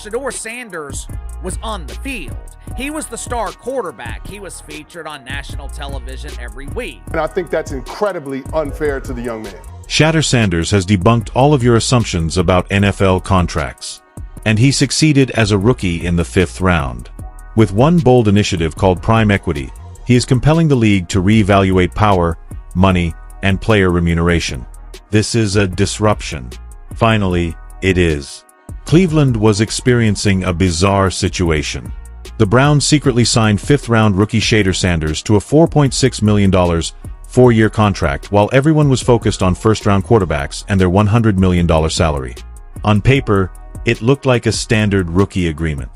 Shedeur Sanders was on the field. He was the star quarterback. He was featured on national television every week. And I think that's incredibly unfair to the young man. Shedeur Sanders has debunked all of your assumptions about NFL contracts. And he succeeded as a rookie in the 5th round. With one bold initiative called Prime Equity, he is compelling the league to reevaluate power, money, and player remuneration. This is a disruption. Finally, it is. Cleveland was experiencing a bizarre situation. The Browns secretly signed 5th-round rookie Shedeur Sanders to a $4.6 million 4-year contract while everyone was focused on first-round quarterbacks and their $100 million salary. On paper, it looked like a standard rookie agreement.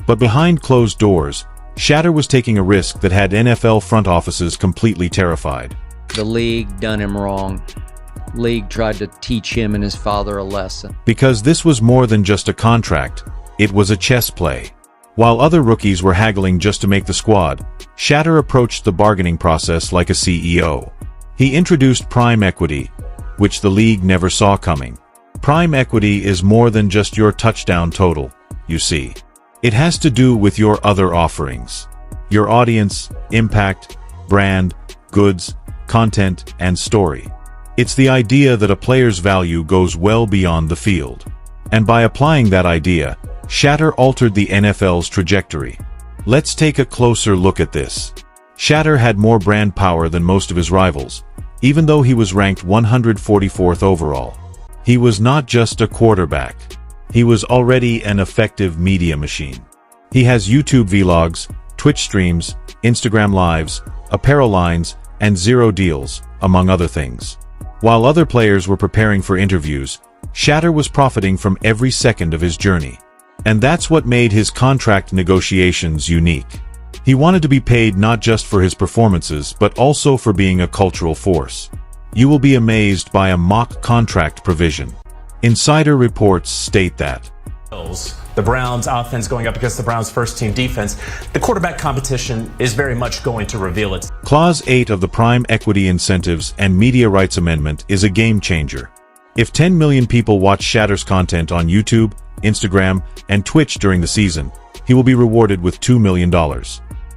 But behind closed doors, Shedeur was taking a risk that had NFL front offices completely terrified. The league done him wrong. League tried to teach him and his father a lesson. Because this was more than just a contract, it was a chess play. While other rookies were haggling just to make the squad, Shedeur approached the bargaining process like a CEO. He introduced Prime Equity, which the league never saw coming. Prime Equity is more than just your touchdown total, you see. It has to do with your other offerings. Your audience, impact, brand, goods, content, and story. It's the idea that a player's value goes well beyond the field. And by applying that idea, Shedeur altered the NFL's trajectory. Let's take a closer look at this. Shedeur had more brand power than most of his rivals, even though he was ranked 144th overall. He was not just a quarterback. He was already an effective media machine. He has YouTube vlogs, Twitch streams, Instagram lives, apparel lines, and zero deals, among other things. While other players were preparing for interviews, Shedeur was profiting from every second of his journey. And that's what made his contract negotiations unique. He wanted to be paid not just for his performances, but also for being a cultural force. You will be amazed by a mock contract provision. Insider reports state that the Browns offense going up against the Browns first team defense, the quarterback competition is very much going to reveal it. Clause 8 of the Prime Equity Incentives and Media Rights Amendment is a game changer. If 10 million people watch Shedeur's content on YouTube, Instagram, and Twitch during the season, he will be rewarded with $2 million.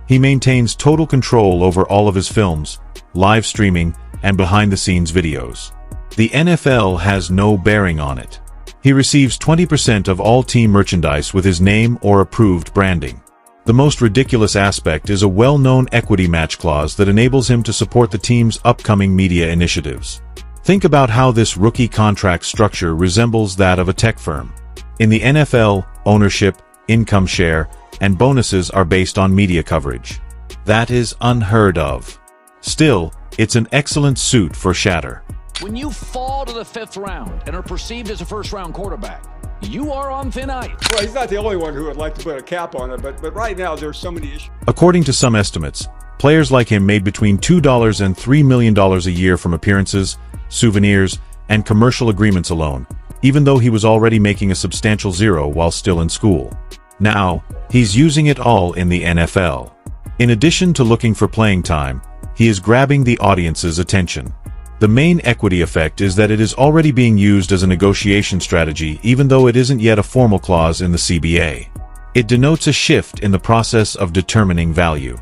He maintains total control over all of his films, live streaming, and behind-the-scenes videos. The NFL has no bearing on it. He receives 20% of all team merchandise with his name or approved branding. The most ridiculous aspect is a well-known equity match clause that enables him to support the team's upcoming media initiatives. Think about how this rookie contract structure resembles that of a tech firm. In the NFL, ownership, income share, and bonuses are based on media coverage. That is unheard of. Still, it's an excellent suit for Shedeur. When you fall to the 5th round and are perceived as a first-round quarterback, you are on thin ice. Well, he's not the only one who would like to put a cap on it, but right now there's so many issues. According to some estimates, players like him made between $2 and $3 million a year from appearances, souvenirs, and commercial agreements alone, even though he was already making a substantial zero while still in school. Now, he's using it all in the NFL. In addition to looking for playing time, he is grabbing the audience's attention. The main equity effect is that it is already being used as a negotiation strategy even though it isn't yet a formal clause in the CBA. It denotes a shift in the process of determining value.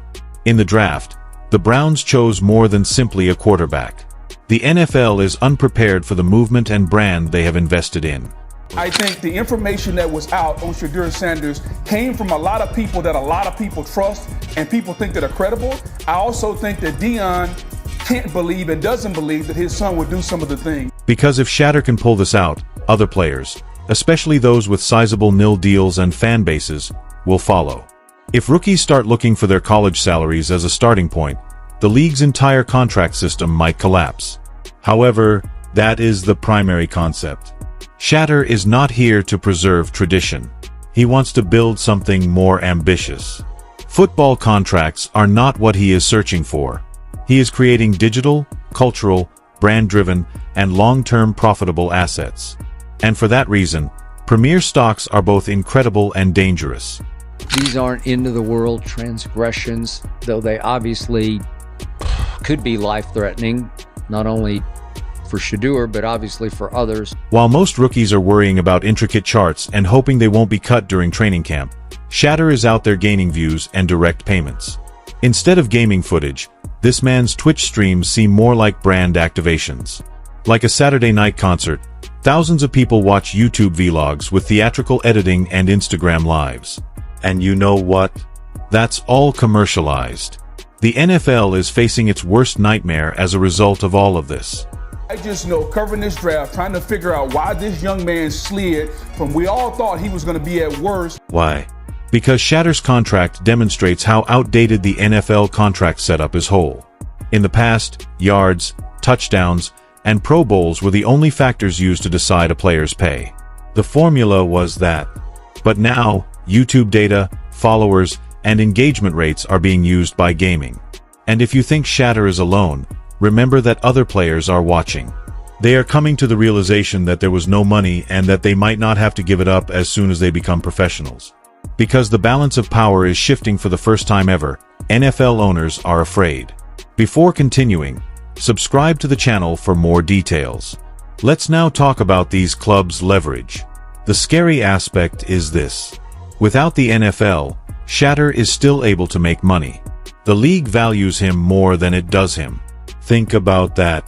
In the draft, the Browns chose more than simply a quarterback. The NFL is unprepared for the movement and brand they have invested in. I think the information that was out on Shedeur Sanders came from a lot of people that a lot of people trust and people think that are credible. I also think that Dion can't believe and doesn't believe that his son would do some of the things. Because if Shedeur can pull this out, other players, especially those with sizable NIL deals and fan bases, will follow. If rookies start looking for their college salaries as a starting point, the league's entire contract system might collapse. However, that is the primary concept. Shedeur is not here to preserve tradition. He wants to build something more ambitious. Football contracts are not what he is searching for. He is creating digital, cultural, brand-driven, and long-term profitable assets. And for that reason, premier stocks are both incredible and dangerous. These aren't end-of-the-world transgressions, though they obviously could be life-threatening, not only for Sheduer, but obviously for others. While most rookies are worrying about intricate charts and hoping they won't be cut during training camp, Shedeur is out there gaining views and direct payments. Instead of gaming footage, this man's Twitch streams seem more like brand activations. Like a Saturday night concert, thousands of people watch YouTube vlogs with theatrical editing and Instagram lives. And you know what? That's all commercialized. The NFL is facing its worst nightmare as a result of all of this. I just know covering this draft, trying to figure out why this young man slid from we all thought he was going to be at worst. Why? Because Shedeur's contract demonstrates how outdated the NFL contract setup is whole. In the past, yards, touchdowns, and Pro Bowls were the only factors used to decide a player's pay. The formula was that. But now, YouTube data, followers, and engagement rates are being used by gaming. And if you think Shedeur is alone, remember that other players are watching. They are coming to the realization that there was no money and that they might not have to give it up as soon as they become professionals. Because the balance of power is shifting for the first time ever, NFL owners are afraid. Before continuing, subscribe to the channel for more details. Let's now talk about these clubs' leverage. The scary aspect is this. Without the NFL, Shedeur is still able to make money. The league values him more than it does him. Think about that.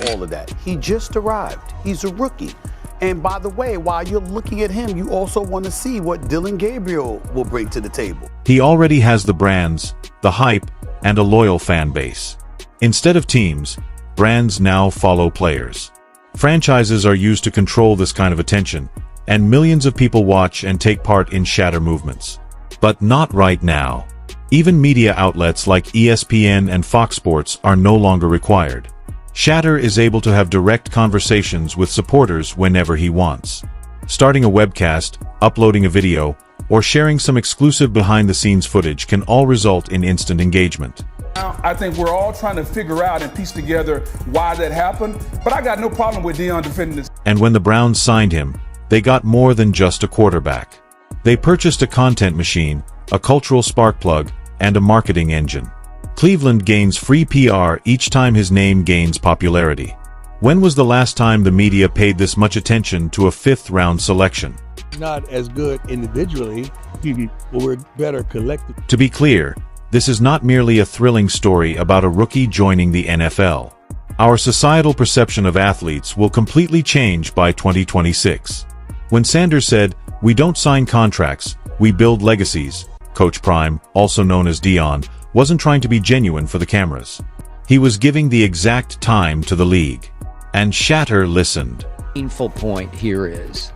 All of that. He just arrived. He's a rookie. And by the way, while you're looking at him, you also want to see what Dylan Gabriel will bring to the table. He already has the brands, the hype, and a loyal fan base. Instead of teams, brands now follow players. Franchises are used to control this kind of attention, and millions of people watch and take part in Shedeur movements. But not right now. Even media outlets like ESPN and Fox Sports are no longer required. Shedeur is able to have direct conversations with supporters whenever he wants. Starting a webcast, uploading a video, or sharing some exclusive behind-the-scenes footage can all result in instant engagement. I think we're all trying to figure out and piece together why that happened, but I got no problem with Deion defending this. And when the Browns signed him, they got more than just a quarterback. They purchased a content machine, a cultural spark plug, and a marketing engine. Cleveland gains free PR each time his name gains popularity. When was the last time the media paid this much attention to a fifth-round selection? Not as good individually, but we're better collectively. To be clear, this is not merely a thrilling story about a rookie joining the NFL. Our societal perception of athletes will completely change by 2026. When Sanders said, "We don't sign contracts, we build legacies," Coach Prime, also known as Deion, wasn't trying to be genuine for the cameras. He was giving the exact time to the league. And Shedeur listened. The painful point here is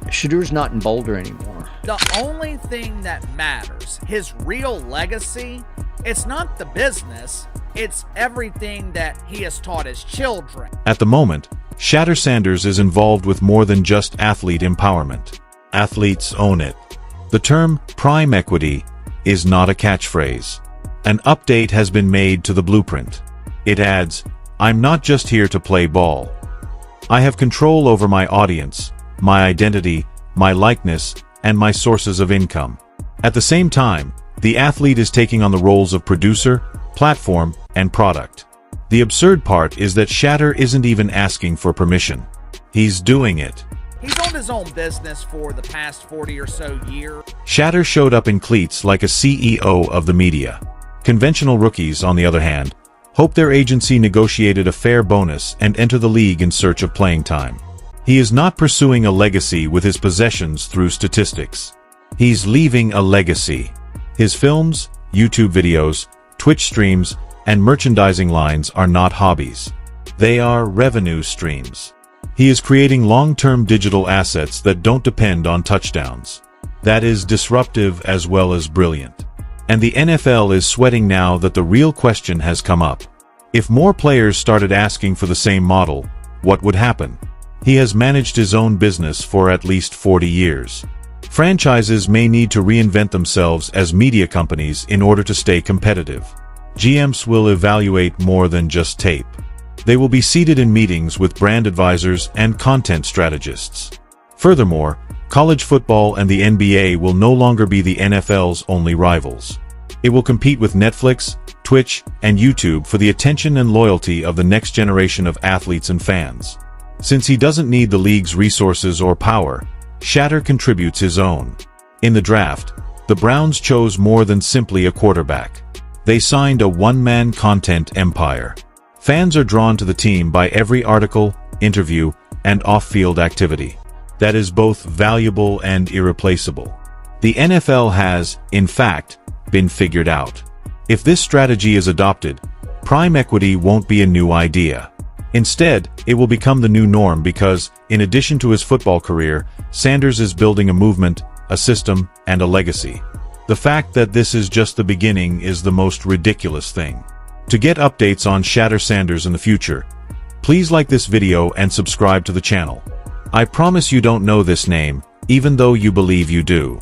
Shedeur's not in Boulder anymore. The only thing that matters, his real legacy, it's not the business, it's everything that he has taught his children. At the moment, Shedeur Sanders is involved with more than just athlete empowerment. Athletes own it. The term prime equity is not a catchphrase. An update has been made to the blueprint. It adds, "I'm not just here to play ball. I have control over my audience, my identity, my likeness, and my sources of income." At the same time, the athlete is taking on the roles of producer, platform, and product. The absurd part is that Shedeur isn't even asking for permission. He's doing it. He's owned his own business for the past 40 or so years. Shedeur showed up in cleats like a CEO of the media. Conventional rookies, on the other hand, hope their agency negotiated a fair bonus and enter the league in search of playing time. He is not pursuing a legacy with his possessions through statistics. He's leaving a legacy. His films, YouTube videos, Twitch streams, and merchandising lines are not hobbies. They are revenue streams. He is creating long-term digital assets that don't depend on touchdowns. That is disruptive as well as brilliant. And the NFL is sweating now that the real question has come up. If more players started asking for the same model, what would happen? He has managed his own business for at least 40 years. Franchises may need to reinvent themselves as media companies in order to stay competitive. GMs will evaluate more than just tape. They will be seated in meetings with brand advisors and content strategists. Furthermore, college football and the NBA will no longer be the NFL's only rivals. It will compete with Netflix, Twitch, and YouTube for the attention and loyalty of the next generation of athletes and fans. Since he doesn't need the league's resources or power, Shedeur contributes his own. In the draft, the Browns chose more than simply a quarterback. They signed a one-man content empire. Fans are drawn to the team by every article, interview, and off-field activity. That is both valuable and irreplaceable. The NFL has, in fact, been figured out. If this strategy is adopted, prime equity won't be a new idea. Instead, it will become the new norm because, in addition to his football career, Sanders is building a movement, a system, and a legacy. The fact that this is just the beginning is the most ridiculous thing. To get updates on Shedeur Sanders in the future, please like this video and subscribe to the channel. I promise you don't know this name, even though you believe you do.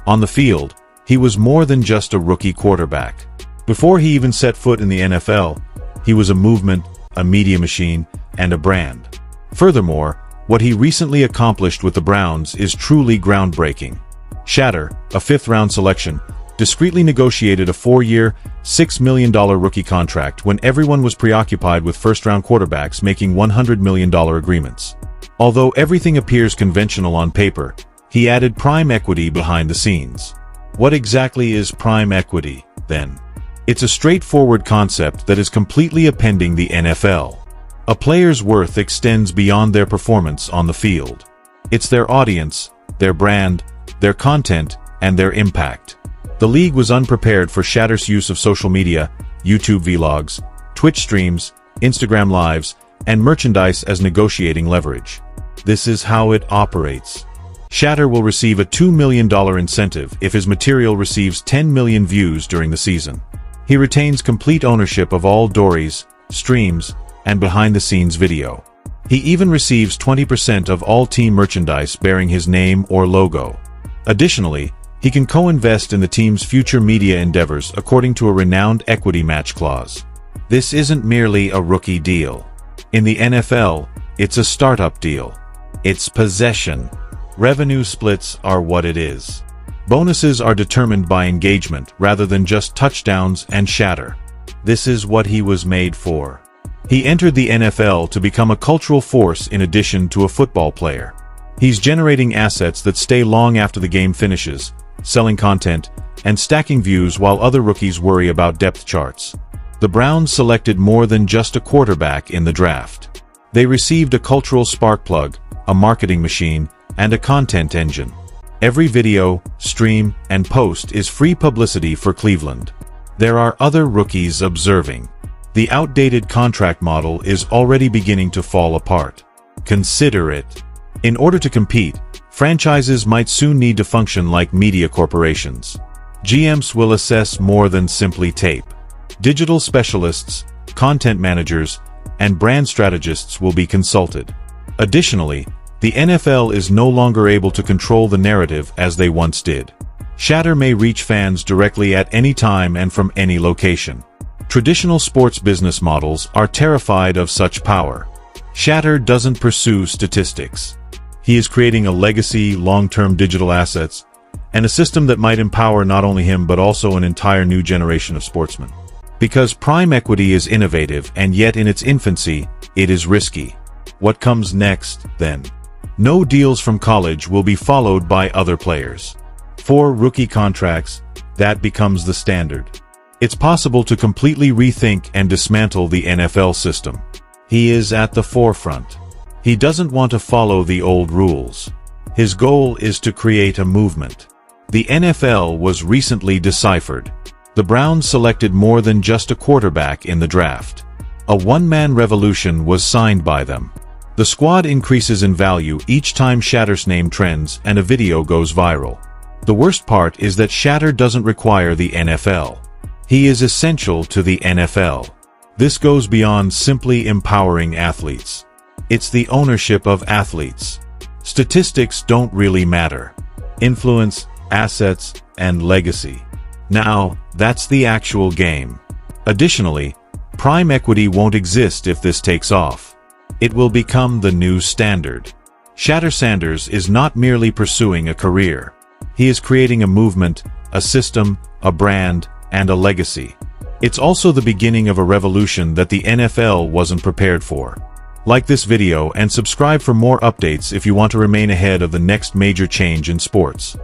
On the field, he was more than just a rookie quarterback. Before he even set foot in the NFL, he was a movement, a media machine, and a brand. Furthermore, what he recently accomplished with the Browns is truly groundbreaking. Shedeur, a fifth-round selection, discreetly negotiated a 4-year, $6 million rookie contract when everyone was preoccupied with first-round quarterbacks making $100 million agreements. Although everything appears conventional on paper, he added prime equity behind the scenes. What exactly is prime equity, then? It's a straightforward concept that is completely upending the NFL. A player's worth extends beyond their performance on the field. It's their audience, their brand, their content, and their impact. The league was unprepared for Shedeur's use of social media, YouTube vlogs, Twitch streams, Instagram lives, and merchandise as negotiating leverage. This is how it operates. Shedeur will receive a $2 million incentive if his material receives 10 million views during the season. He retains complete ownership of all stories, streams, and behind-the-scenes video. He even receives 20% of all team merchandise bearing his name or logo. Additionally, he can co-invest in the team's future media endeavors according to a renowned equity match clause. This isn't merely a rookie deal. In the NFL, it's a startup deal. It's possession. Revenue splits are what it is. Bonuses are determined by engagement rather than just touchdowns and Shedeur. This is what he was made for. He entered the NFL to become a cultural force in addition to a football player. He's generating assets that stay long after the game finishes, selling content, and stacking views while other rookies worry about depth charts. The Browns selected more than just a quarterback in the draft. They received a cultural spark plug, a marketing machine, and a content engine. Every video, stream, and post is free publicity for Cleveland. There are other rookies observing. The outdated contract model is already beginning to fall apart. Consider it. In order to compete, franchises might soon need to function like media corporations. GMs will assess more than simply tape. Digital specialists, content managers, and brand strategists will be consulted. Additionally, the NFL is no longer able to control the narrative as they once did. Shedeur may reach fans directly at any time and from any location. Traditional sports business models are terrified of such power. Shedeur doesn't pursue statistics. He is creating a legacy, long-term digital assets, and a system that might empower not only him but also an entire new generation of sportsmen. Because prime equity is innovative and yet in its infancy, it is risky. What comes next, then? No deals from college will be followed by other players. 4 rookie contracts, that becomes the standard. It's possible to completely rethink and dismantle the NFL system. He is at the forefront. He doesn't want to follow the old rules. His goal is to create a movement. The NFL was recently deciphered. The Browns selected more than just a quarterback in the draft. A one-man revolution was signed by them. The squad increases in value each time Shedeur's name trends and a video goes viral. The worst part is that Shedeur doesn't require the NFL. He is essential to the NFL. This goes beyond simply empowering athletes. It's the ownership of athletes. Statistics don't really matter. Influence, assets, and legacy. Now, that's the actual game. Additionally, prime equity won't exist if this takes off. It will become the new standard. Shedeur Sanders is not merely pursuing a career. He is creating a movement, a system, a brand, and a legacy. It's also the beginning of a revolution that the NFL wasn't prepared for. Like this video and subscribe for more updates if you want to remain ahead of the next major change in sports.